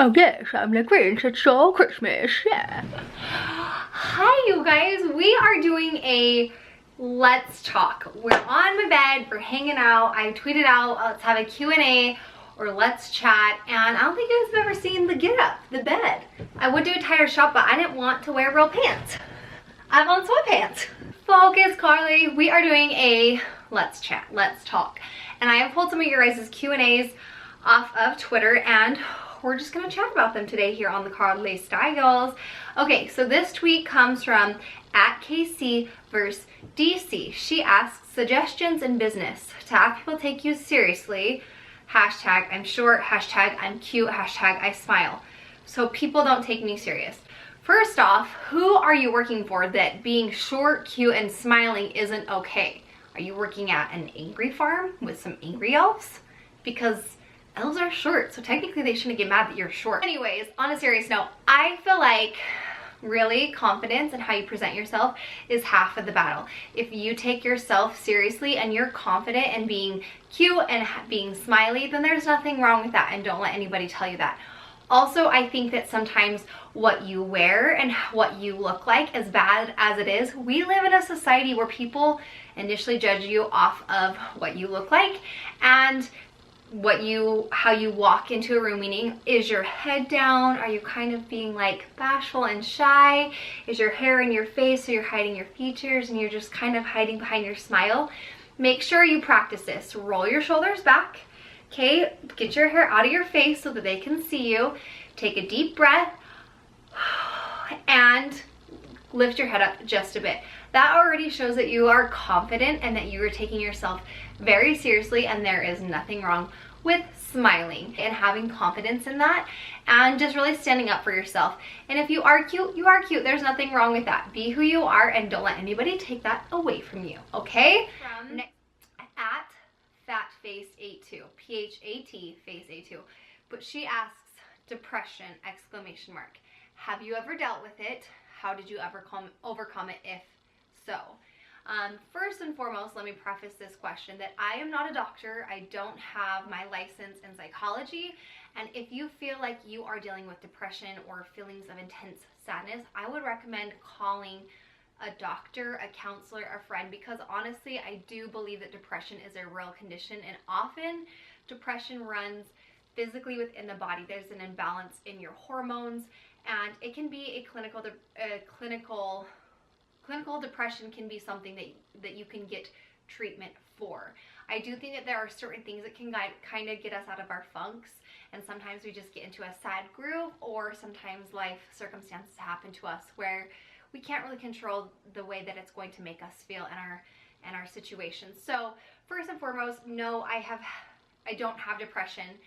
Oh yes, I'm the Grinch. It's all Christmas. Yeah. Hi you guys, we are doing a let's talk. We're on my bed, we're hanging out. I tweeted out, let's have a Q&A or let's chat. And I don't think you guys have ever seen the get up, the bed. I would do a tighter shot, but I didn't want to wear real pants. I'm on sweatpants. Focus, Carly. We are doing a let's chat, let's talk. And I have pulled some of your guys' Q&As off of Twitter, and we're just gonna chat about them today here on the CarlieStylez. Okay, so this tweet comes from @KC vs DC. She asks, suggestions in business to have people take you seriously. Hashtag I'm short, hashtag I'm cute, hashtag I smile. So people don't take me serious. First off, who are you working for that being short, cute, and smiling isn't okay? Are you working at an angry farm with some angry elves? Because elves are short, so technically they shouldn't get mad that you're short. Anyways, on a serious note, I feel like really confidence and how you present yourself is half of the battle. If you take yourself seriously and you're confident in being cute and being smiley, then there's nothing wrong with that, and don't let anybody tell you that. Also, I think that sometimes what you wear and what you look like, as bad as it is, we live in a society where people initially judge you off of what you look like and how you walk into a room, meaning is your head down? Are you kind of being like bashful and shy? Is your hair in your face so you're hiding your features and you're just kind of hiding behind your smile? Make sure you practice this. Roll your shoulders back. Okay, get your hair out of your face so that they can see you. Take a deep breath and lift your head up just a bit. That already shows that you are confident and that you are taking yourself very seriously, and there is nothing wrong with smiling and having confidence in that and just really standing up for yourself. And if you are cute, you are cute. There's nothing wrong with that. Be who you are and don't let anybody take that away from you, okay? From at fatface82, P-H-A-T face82. But she asks, depression, exclamation mark. Have you ever dealt with it? How did you ever overcome it if so? First and foremost, let me preface this question that I am not a doctor. I don't have my license in psychology. And if you feel like you are dealing with depression or feelings of intense sadness, I would recommend calling a doctor, a counselor, a friend, because honestly, I do believe that depression is a real condition, and often depression runs physically within the body. There's an imbalance in your hormones, and it can be a clinical depression can be something that you can get treatment for. I do think that there are certain things that can kind of get us out of our funks, and sometimes we just get into a sad groove, or sometimes life circumstances happen to us where we can't really control the way that it's going to make us feel in our situation. So first and foremost, no, I don't have depression.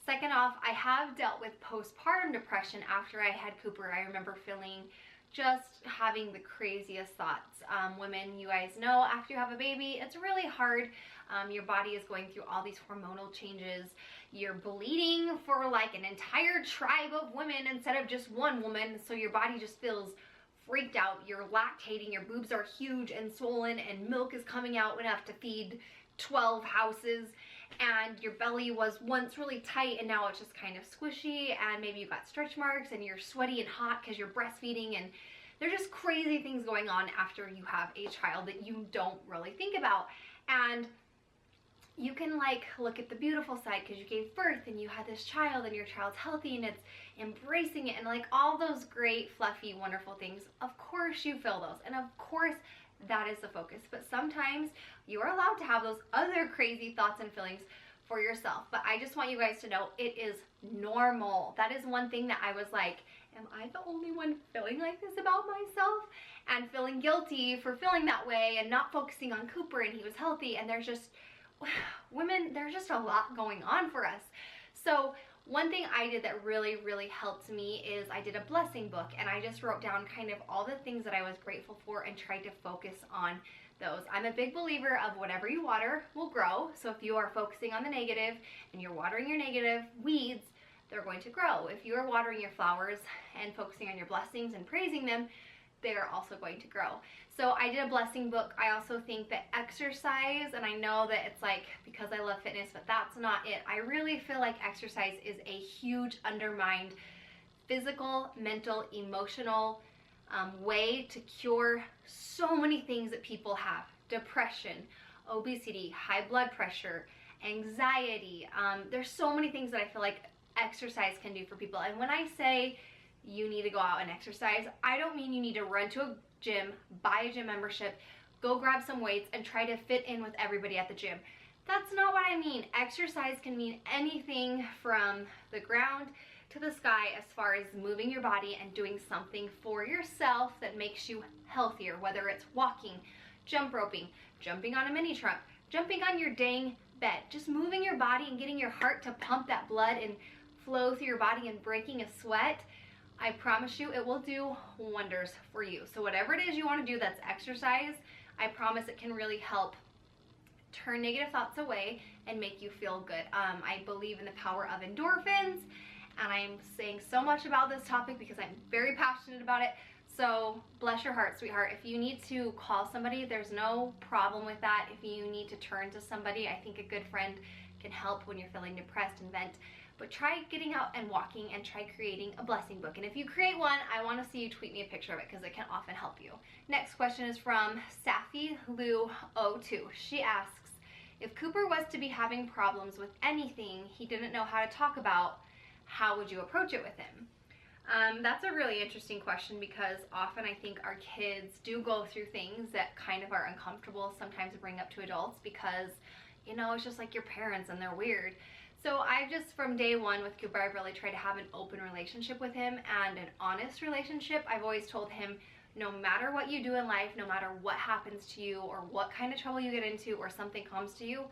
Second off, I have dealt with postpartum depression after I had Cooper. I remember feeling just having the craziest thoughts. Women, you guys know, after you have a baby, it's really hard. Your body is going through all these hormonal changes. You're bleeding for like an entire tribe of women instead of just one woman, so your body just feels freaked out. You're lactating, your boobs are huge and swollen, and milk is coming out enough to feed 12 houses, and your belly was once really tight and now it's just kind of squishy, and maybe you've got stretch marks and you're sweaty and hot because you're breastfeeding, and there's just crazy things going on after you have a child that you don't really think about. And you can like look at the beautiful side because you gave birth and you had this child and your child's healthy and it's embracing it and like all those great fluffy wonderful things. Of course you feel those, and of course that is the focus, but sometimes you are allowed to have those other crazy thoughts and feelings for yourself. But I just want you guys to know it is normal. That is one thing that I was like, am I the only one feeling like this about myself? And feeling guilty for feeling that way and not focusing on Cooper and he was healthy, and there's just women, there's just a lot going on for us. So one thing I did that really, really helped me is I did a blessing book, and I just wrote down kind of all the things that I was grateful for and tried to focus on those. I'm a big believer of whatever you water will grow. So if you are focusing on the negative and you're watering your negative weeds, they're going to grow. If you are watering your flowers and focusing on your blessings and praising them, they're also going to grow. So I did a blessing book. I also think that exercise, and I know that it's like because I love fitness, but that's not it. I really feel like exercise is a huge undermined physical, mental, emotional way to cure so many things that people have. Depression, obesity, high blood pressure, anxiety. There's so many things that I feel like exercise can do for people. And when I say you need to go out and exercise, I don't mean you need to run to a gym, buy a gym membership, go grab some weights and try to fit in with everybody at the gym. That's not what I mean. Exercise can mean anything from the ground to the sky as far as moving your body and doing something for yourself that makes you healthier, whether it's walking, jump roping, jumping on a mini truck, jumping on your dang bed, just moving your body and getting your heart to pump that blood and flow through your body and breaking a sweat. I promise you it will do wonders for you. So whatever it is you want to do that's exercise, I promise it can really help turn negative thoughts away and make you feel good. I believe in the power of endorphins, and I'm saying so much about this topic because I'm very passionate about it. So bless your heart, sweetheart. If you need to call somebody, there's no problem with that. If you need to turn to somebody, I think a good friend can help when you're feeling depressed and vent. But try getting out and walking and try creating a blessing book. And if you create one, I want to see you tweet me a picture of it because it can often help you. Next question is from Safi Lou 02. She asks, if Cooper was to be having problems with anything he didn't know how to talk about, how would you approach it with him? That's a really interesting question because often I think our kids do go through things that kind of are uncomfortable sometimes to bring up to adults because, you know, it's just like your parents and they're weird. So I just, from day one with Cooper, I've really tried to have an open relationship with him and an honest relationship. I've always told him, no matter what you do in life, no matter what happens to you or what kind of trouble you get into or something comes to you,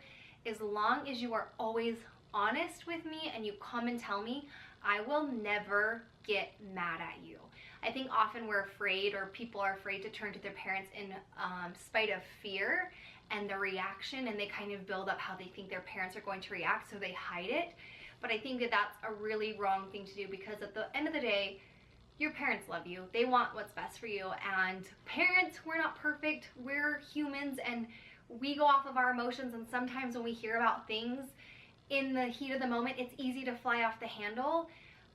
as long as you are always honest with me and you come and tell me, I will never get mad at you. I think often we're afraid, or people are afraid to turn to their parents in spite of fear and the reaction, and they kind of build up how they think their parents are going to react, so they hide it. But I think that that's a really wrong thing to do because at the end of the day, your parents love you. They want what's best for you. And parents, we're not perfect. We're humans and we go off of our emotions. And sometimes when we hear about things in the heat of the moment, it's easy to fly off the handle.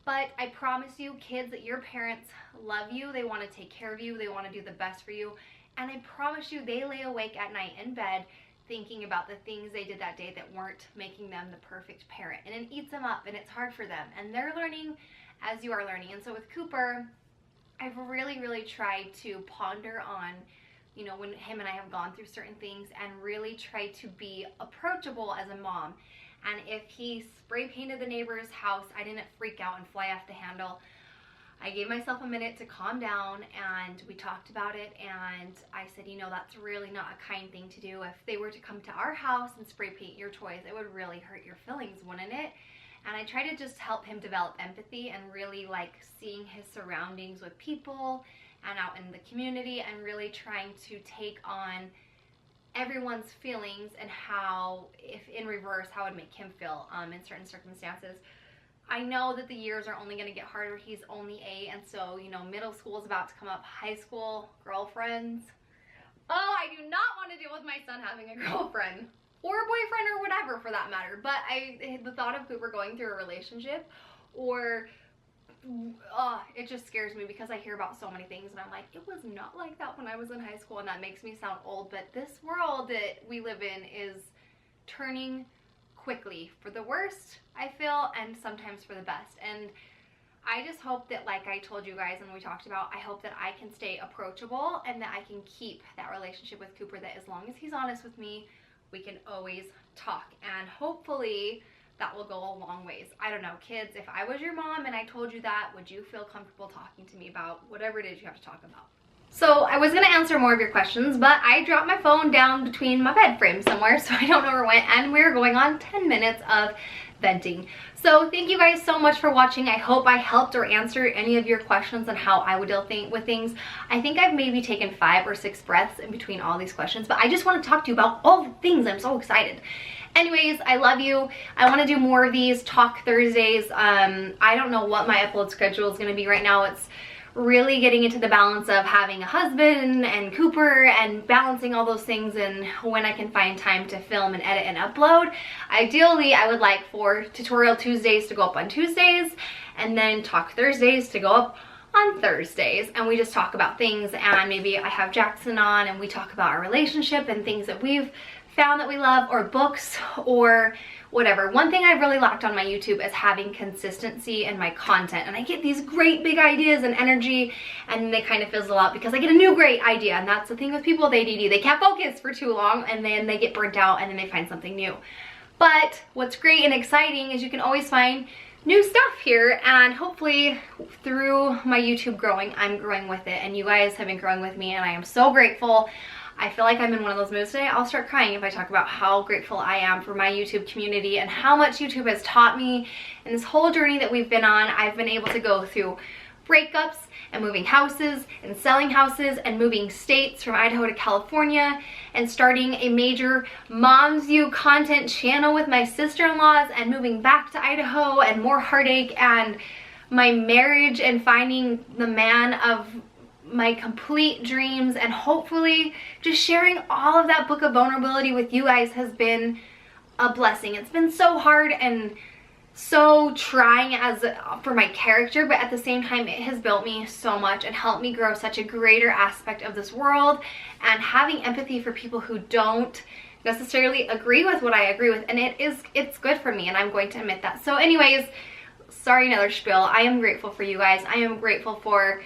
But I promise you, kids, that your parents love you. They want to take care of you. They want to do the best for you. And I promise you, they lay awake at night in bed thinking about the things they did that day that weren't making them the perfect parent. And it eats them up and it's hard for them. And they're learning as you are learning. And so with Cooper, I've really tried to ponder on, you know, when him and I have gone through certain things and really try to be approachable as a mom. And if he spray painted the neighbor's house, I didn't freak out and fly off the handle. I gave myself a minute to calm down and we talked about it, and I said, you know, that's really not a kind thing to do. If they were to come to our house and spray paint your toys, it would really hurt your feelings, wouldn't it? And I try to just help him develop empathy and really like seeing his surroundings with people and out in the community and really trying to take on everyone's feelings and how, if in reverse, how it would make him feel in certain circumstances. I know that the years are only going to get harder. He's only 8, and so, you know, middle school is about to come up, high school, girlfriends. Oh, I do not want to deal with my son having a girlfriend or a boyfriend or whatever for that matter. But the thought of Cooper going through a relationship or it just scares me because I hear about so many things and I'm like, it was not like that when I was in high school, and that makes me sound old. But this world that we live in is turning quickly for the worst, I feel, and sometimes for the best. And I just hope that, like I told you guys and we talked about, I hope that I can stay approachable and that I can keep that relationship with Cooper, that as long as he's honest with me, we can always talk. And hopefully that will go a long ways. I don't know, kids, if I was your mom and I told you that, would you feel comfortable talking to me about whatever it is you have to talk about? So I was gonna answer more of your questions, but I dropped my phone down between my bed frames somewhere, so I don't know where it went, and we're going on 10 minutes of venting. So thank you guys so much for watching. I hope I helped or answered any of your questions on how I would deal with things. I think I've maybe taken 5 or 6 breaths in between all these questions, but I just want to talk to you about all the things. I'm so excited. Anyways, I love you. I want to do more of these Talk Thursdays. I don't know what my upload schedule is going to be right now. It's really getting into the balance of having a husband and Cooper and balancing all those things and when I can find time to film and edit and upload. Ideally, I would like for Tutorial Tuesdays to go up on Tuesdays and then Talk Thursdays to go up on Thursdays, and we just talk about things, and maybe I have Jackson on and we talk about our relationship and things that we've found that we love, or books, or whatever. One thing I've really lacked on my YouTube is having consistency in my content, and I get these great big ideas and energy and then they kind of fizzle out because I get a new great idea, and that's the thing with people with ADD. They can't focus for too long and then they get burnt out and then they find something new. But what's great and exciting is you can always find new stuff here, and hopefully through my YouTube growing, I'm growing with it, and you guys have been growing with me, and I am so grateful. I feel like I'm in one of those moods today. I'll start crying if I talk about how grateful I am for my YouTube community and how much YouTube has taught me. And this whole journey that we've been on, I've been able to go through breakups and moving houses and selling houses and moving states from Idaho to California and starting a major Moms You content channel with my sister-in-laws and moving back to Idaho and more heartache and my marriage and finding the man of my complete dreams, and hopefully just sharing all of that book of vulnerability with you guys has been a blessing. It's been so hard and so trying as for my character, but at the same time it has built me so much and helped me grow such a greater aspect of this world and having empathy for people who don't necessarily agree with what I agree with, and it's good for me, and I'm going to admit that. So anyways, sorry, another spiel. I am grateful for you guys. I am grateful for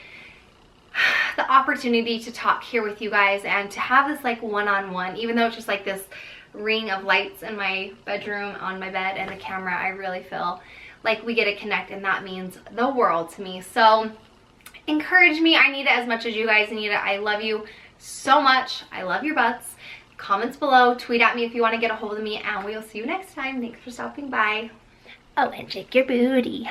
the opportunity to talk here with you guys and to have this like one-on-one, even though it's just like this ring of lights in my bedroom on my bed and the camera. I really feel like we get to connect, and that means the world to me. So encourage me. I need it as much as you guys need it. I love you so much. I love your butts. Comments below, tweet at me if you want to get a hold of me, and we'll see you next time. Thanks for stopping by. Oh, and shake your booty.